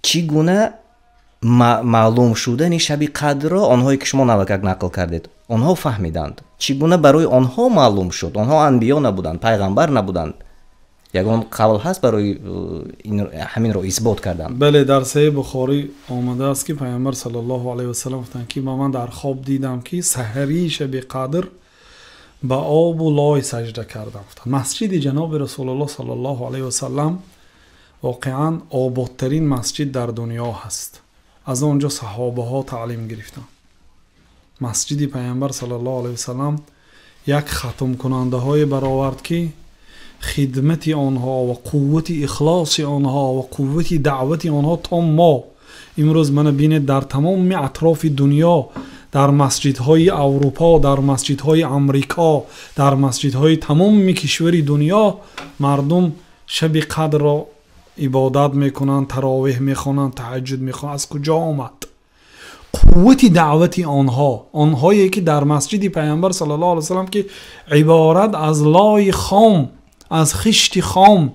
چی گونه معلوم شدن شب قدر را آنهایی که شما نوکک نقل کردید آنها فهمیدند؟ چگونه برای آنها معلوم شد؟ آنها انبیا نبودند، پیغمبر نبودند. یگان قول هست برای همین رو اثبات کردن. بله، در صحیح بخاری آمده است که پیامبر صلی الله علیه و سلم گفتند که من در خواب دیدم که سحری شب قدر به آب و لای سجده کردم. مسجد جناب رسول الله صلی الله علیه و سلم واقعا آبادترین مسجد در دنیا هست. از اونجا صحابه ها تعلیم گرفتن. مسجد پیامبر صلی الله علیه و سلم یک ختم کننده های برآورد که خدمت آنها و قوت اخلاص آنها و قوت دعوت آنها تا ما امروز من بینید در تمام اطراف دنیا، در مسجدهای اروپا، در مسجدهای امریکا، در مسجدهای تمام کشور دنیا مردم شب قدر را عبادت میکنند، تراویح میخوانند، تهجد میخوانند. از کجا آمد؟ قوت دعوت آنهایی که در مسجد پیامبر صلی الله علیه و سلم که عبارت از لای خام، از خشت خام،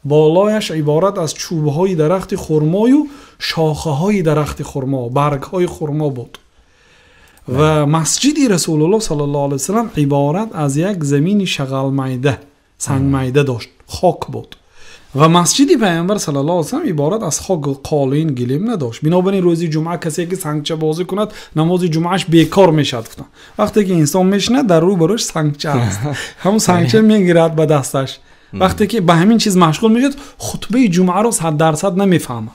بالایش عبارت از چوبه های درخت خرما و شاخه های درخت خرما، برگ های خرما بود. و مسجد رسول الله صلی الله علیه و سلم عبارت از یک زمین شغل میده، سنگ میده داشت، خاک بود. و مسجد پیامبر صلی الله علیه و سلم عبارت از خاک قالین گلیم نداشت. بنابراین روزی جمعه کسی که سنگچه بازی کند نماز جمعهش بیکار میشد. وقتی که انسان میشنه در رو بروش سنگچه است، همون سنگچه میگیرد به دستش. وقتی که به همین چیز مشغول میشد خطبه جمعه رو 100% نمیفهمد.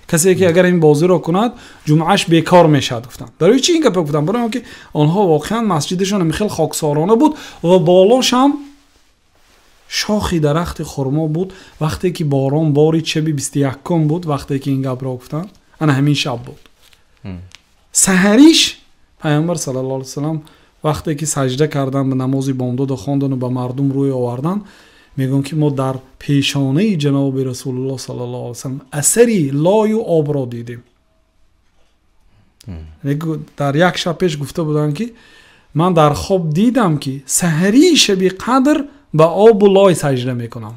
کسی که اگر این بازی رو کند جمعهش بیکار میشد. گفتن برای چی این گپ گفتم؟ برای اینکه آنها واقعا مسجدشون خیلی خاکسارانه بود و بالاش هم شاخی درخت خرما بود. وقتی که باران بارید شب 21 بود، وقتی که این گپ را گفتن انا همین شب بود. سحریش پیامبر صلی الله علیه و سلم وقتی که سجده کردن به نماز بامداد خواندن و به مردم روی آوردن، میگن که ما در پیشانه جناب رسول الله صلی الله علیه و سلم اثری لای و آب را دیدیم. در یک شب پیش گفته بودن که من در خواب دیدم که سحری شب قدر به آب و لای سجده میکنم.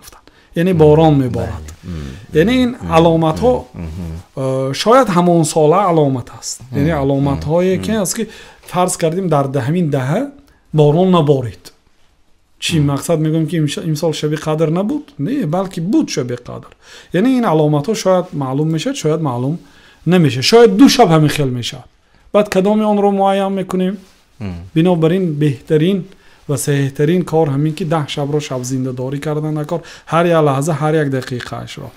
یعنی باران میبارد. یعنی این علامت ها شاید همون ساله علامت است. یعنی علامت هایی که است که فرض کردیم در همین دهه باران نبارید. چی مقصد میگم که امسال شب قدر نبود؟ نه، بلکه بود شب قدر. یعنی این علامت ها شاید معلوم میشه، شاید معلوم نمیشه، شاید دو شب همین خیل میشه. بعد کدام آن رو معین میکنیم؟ بنابراین بهترین و صحیح‌ترین کار همین که 10 شب رو شب زنده داری کردن، نکار هر یک لحظه، هر یک دقیقه اش را